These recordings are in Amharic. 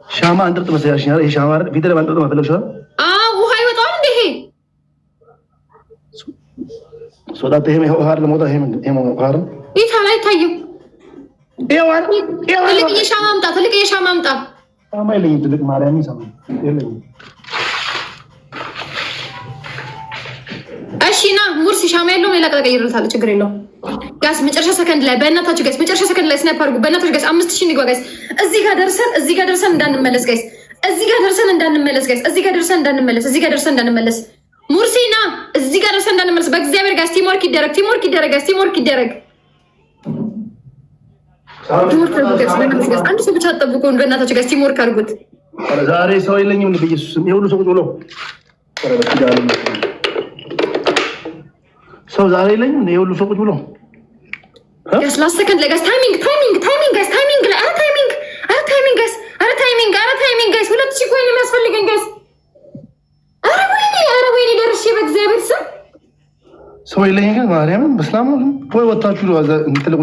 ሻማ አንጥርጥ መሰለሽ ይሄ ሻማ ፊት ላይ አንጥርጥ መፈለግሽ ውሃ ይወጣል እንዴ? ይሄ ሶዳት ይሄ ውሃር ለሞታ ይሄ ውሃር ይታል አይታይም። ይዋር ትልቅ የሻማ አምጣ፣ ትልቅ የሻማ አምጣ። ሻማ የለኝም። ትልቅ ማርያም ይሰማ የለኝም። እሺ ና ሙርሲ ሻማ የለውም። ሌላ ቀይርልታለሁ፣ ችግር የለውም። ጋስ መጨረሻ ሰከንድ ላይ በእናታችሁ ጋስ፣ መጨረሻ ሰከንድ ላይ ስናይፕ አድርጉ በእናታችሁ ጋስ። 5000 ንግባ ጋስ። እዚህ ጋር ደርሰን እንዳንመለስ ጋስ። እዚህ ጋር ደርሰን እንዳንመለስ ጋስ። እዚህ ጋር ደርሰን እንዳንመለስ ሙርሲ ና፣ እዚህ ጋር ደርሰን እንዳንመለስ በእግዚአብሔር ጋስ። ቲምወርክ ይደረግ ጋስ። ቲምወርክ ይደረግ። አንድ ሰው ብቻ አጠብቁ በእናታችሁ ጋስ። ቲምወርክ አድርጉት። ዛሬ ሰው የለኝም በኢየሱስ ስም። የሁሉ ሰው ቁጭ ብሎ ሰው ዛሬ የለኝም። የሁሉ ሰው ቁጭ ብሎ ጋስ ላስት ሰከንድ ላይ ጋስ። ታይሚንግ ጋስ። ታይሚንግ ላይ ታይሚንግ ጋስ። 2000 ኮይን የሚያስፈልገን ጋስ። ኧረ ወይኔ ደርሼ በእግዚአብሔር ስም ሰው የለኝም ግን ማርያምን በስላም ወይ ወጣችሁ ነው እንትን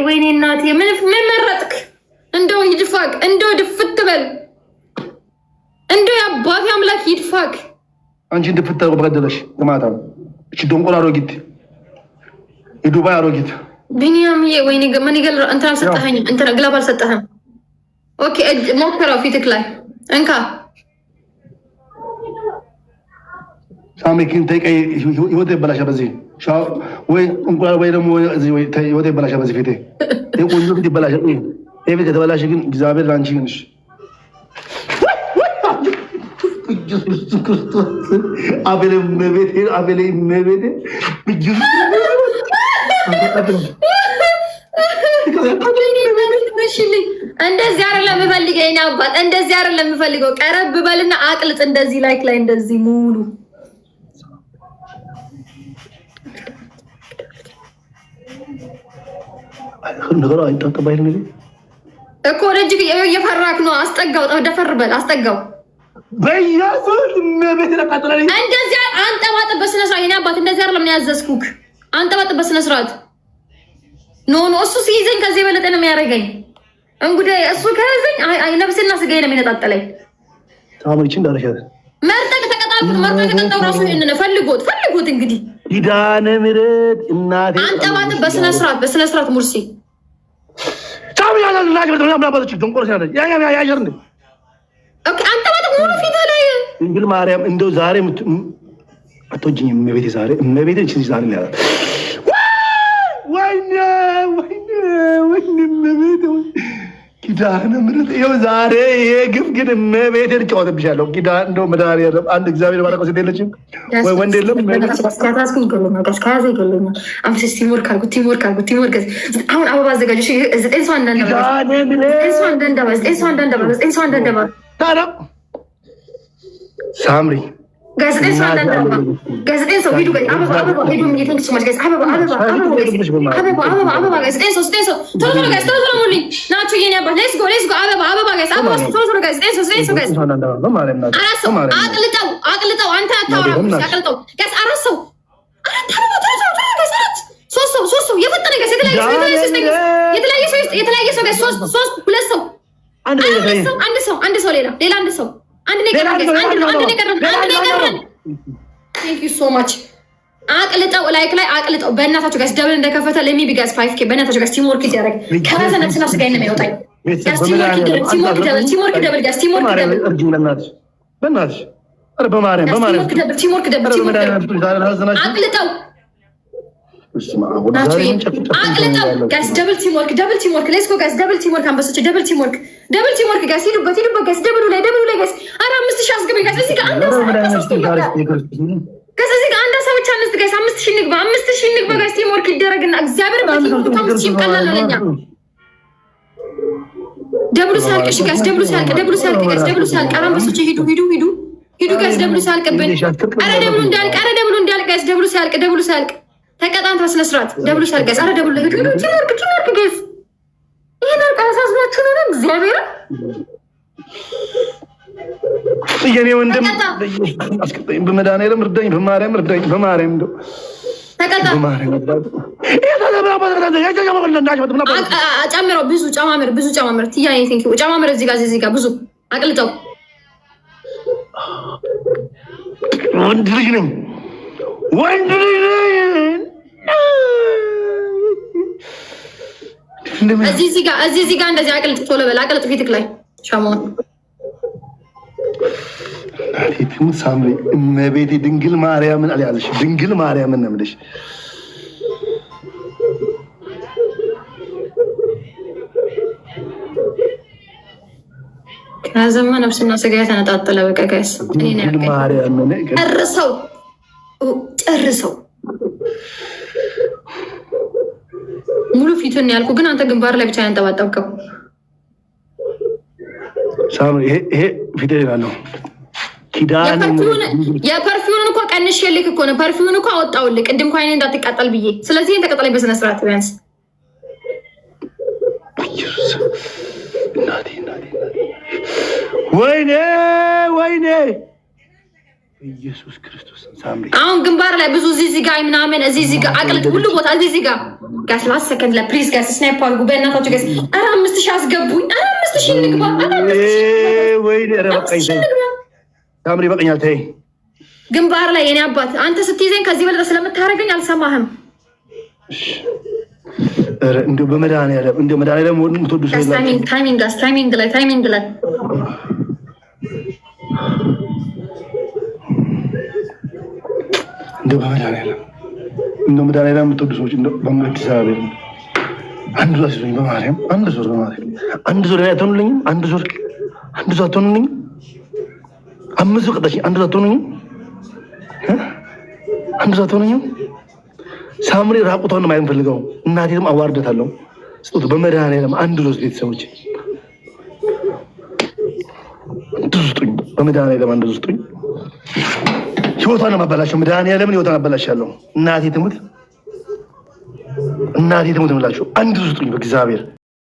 ወይኔ እናቴ ምን መረጥክ? እንደው ይድፋቅ፣ እንደው ድፍት በል፣ እንደው የአባቴ አምላክ ይድፋቅ። አንቺ እንድፍት በቀደለሽ ግማታ እቺ ደንቆራ አሮጊት የዱባይ አሮጊት ቢኒያምዬ ወይኔ ምን ይገል እንትን አልሰጠኸኝም። እንትን ግላብ አልሰጠህም። ኦኬ ሞክረው ፊትክ ላይ እንካ ሳሚኪን ተቀይ ህይወት ይበላሻ በዚህ ወይ እንቁላል ወይ ደግሞ እዚህ ወይ ህይወት ይበላሻ በዚህ ፊቴ የቆንጆ ፊት ይበላሻ። ይሄ ፊት የተበላሸ ግን እግዚአብሔር ላንቺ ግንሽ ኢየሱስ ክርስቶስ አቤለ መቤቴ እንደዚህ አይደለም የምፈልገው የእኔ አባት፣ እንደዚህ አይደለም የምፈልገው። ቀረብ በልና አቅልጥ። እንደዚህ ላይክ ላይ እንደዚህ ሙሉ ነገሩ አይጣጣባይ ነው እኮ ረጅ እየፈራክ ነው። አስጠጋው፣ ደፈር በል አስጠጋው። በኢየሱስ መቤቴ ተቃጠለኝ። እንደዚህ አንጠባጥብ በስነ ስርዓት የእኔ አባት። እንደዚህ አይደለም ያዘዝኩክ። አንጠባጥብ በስነ ስርዓት። ኖ እሱ ሲይዘኝ ከዚህ የበለጠ ነው የሚያደርገኝ። እንግዲህ እሱ ከያዘኝ ነፍስና ስጋዬ ነው የሚነጣጠለኝ። ታምሪችን እንዳረሻት መርጠቅ ተቀጣው ራሱ ይሄን ፈልጎት እንግዲህ ኪዳነ ምሕረት እናቴ አንጠባጥብ በስነ ስርዓት ሙርሲ ታምያለና ለምናባቶች ደንቆሮ ሲያለ ያያየር እንዴ ኦኬ አንጠባጥብ ሙሉ ፊት ላይ እንግዲህ ማርያም እንደው ዛሬ አትወጂኝም እመቤቴ። ዛሬ እመቤቴ እቺ ዛሬ ነው ያላት። ወይኔ እመቤቴ ኪዳነ ምሕረት ይኸው ዛሬ ይሄ ግፍ ግን እመቤቴን እጫወትብሻለሁ። ኪዳነ እንደው መድኃኒዓለም አንድ እግዚአብሔር ባረከው ሴት የለችም ወይ ወንድ የለም። ቲምወርክ አሁን አበባ አዘጋጅ። 9 ሰው አንዳንድ ሳምሪ ጋዜጠኝ ሰው ሂዱ አበባ ሄዱ የሚተንክስ ማለት ጋዜጠኝ አበባ ጋዜጠኝ ሰው ቶሎ ሙልኝ ናቸው የኔ አባት። ሌትስ ጎ አበባ ጋዜጠኝ ሰው አቅልጠው አንተ አታወራ አቅልጠው ጋዝ 4 ሰው ሶስት ሰው የፈጠነ ጋዝ የተለያየ ሰው ጋዝ 2 ሰው አንድ ሰው ሌላ አንድ ሰው አንድ ነገር ቴንክ ዩ ሶ ማች። አቅልጠው ላይክ ላይ አቅልጠው በእናታችሁ ጋር ደብል እንደከፈተ ለሚ ቢጋዝ 5K በእናታችሁ ጋር ቲምወርክ ይደረግ። ከራሰ ነፍስና ስጋ ነው የሚወጣኝ። ቲምወርክ ደብል ጋር በእናትሽ አረ በማርያም ቲምወርክ ደብል አቅልጠው አቅልጠው ጋስ ደብል ቲምወርክ ሌትስ ጎ ጋስ ደብል ቲምወርክ አንበሶች ደብል ቲምወርክ ጋስ ሂዱበት ጋስ ደብሉ ላይ ጋስ 5000 አስገበኝ ጋስ እዚህ ጋር አንድ ሰው ብቻ አንስት ጋስ 5000 ንግባ ጋስ ቲምወርክ ይደረግና እግዚአብሔር በቲምወርክ 5000 ቀላል ነው ለኛ። ደብሉ ሲያልቅ ጋስ ደብሉ ሲያልቅ ጋስ አንበሶች ሂዱ ጋስ ደብሉ ሲያልቅብን አረ ደብሉ እንዳልቅ ጋስ ደብሉ ሲያልቅ ተቀጣን ተስነ ስርዓት ደብሉ ሲያልቅ አረ ደብሉ ቲምወርክ ጋስ ይሄን አሳስባችሁ ነው እግዚአብሔር የኔ ወንድም አስቀጣኝ። በመድኃኒዓለም እርዳኝ፣ በማርያም እንደው ተቀጣ። ጨምረው ብዙ ጨማምር ትያኔ ቴንኪ ጨማምር እዚህ ጋር ብዙ አቅልጠው። ወንድ ልጅ ነኝ። እዚህ ጋር እንደዚህ አቅልጥ፣ ቶሎ በል አቅልጥ። ፊትክ ላይ ሻሞን ሳምሪ እመቤቴ ድንግል ማርያምን አልያዝሽ። ድንግል ማርያምን ነው የምልሽ። ከዘማ ነፍስና ስጋ የተነጣጠለ በቃ ጋይስ ጨርሰው ሙሉ ፊቱን ያልኩ ግን አንተ ግንባር ላይ ብቻ ያንጠባጠብከው ሳምሪ። ይሄ ፊቴ ይላል። የፐርፊውምን እኮ ቀንሼልክ እኮ ነው። ፐርፊውምን እኮ አወጣውልክ ቅድም እኮ አይኔ እንዳትቃጠል ብዬ። ስለዚህ ተቀጠለኝ በስነ ስርዓት ቢያንስ። ወይኔ ኢየሱስ ክርስቶስ ሳምሪ። አሁን ግንባር ላይ ብዙ እዚህ ጋር ምናምን እዚህ ጋር አቅልጥ፣ ሁሉ ቦታ እዚህ ጋር ጋስ ላስ ሰከንድ ላይ ፕሊዝ ጋስ ስናይፕ አድርጉ በእናታችሁ ጋስ። ኧረ 5000 አስገቡኝ። ኧረ 5000 ንግባ። ወይኔ ኧረ በቃኝ ሳምሪ በቀኛል። ተይ ግንባር ላይ የኔ አባት አንተ ስትይዘኝ ከዚህ በለጠ ስለምታደርገኝ አልሰማህም። ኧረ እንደው በመድኃኒዓለም የምትወዱ ሰው ታይሚንግ ላይ እንደው በመድኃኒዓለም የምትወዱ ሰዎች እንደው በመድኃኒዓለም እግዚአብሔር አንድ ዙር ሲሉኝ በማርያም አንድ ዙር አትሆኑልኝም? አንድ ዙር አትሆኑልኝም? 5 ዙር ቀጣች። አንድ ዙር አትሆኑልኝም? ሳምሪ ራቁቷን ማየት ፈልገው እናቴንም አዋርደታለሁ። ስጡት በመድኃኒዓለም አንድ ዙር ቤተሰቦች ስጡኝ፣ በመድኃኒዓለም አንድ ዙር ስጡኝ። ህይወቷን ማበላሸው መድኃኒዓለምን ህይወቷን አበላሻለሁ። እናቴ ትሙት እምላችሁ አንድ ዙር ስጡኝ በእግዚአብሔር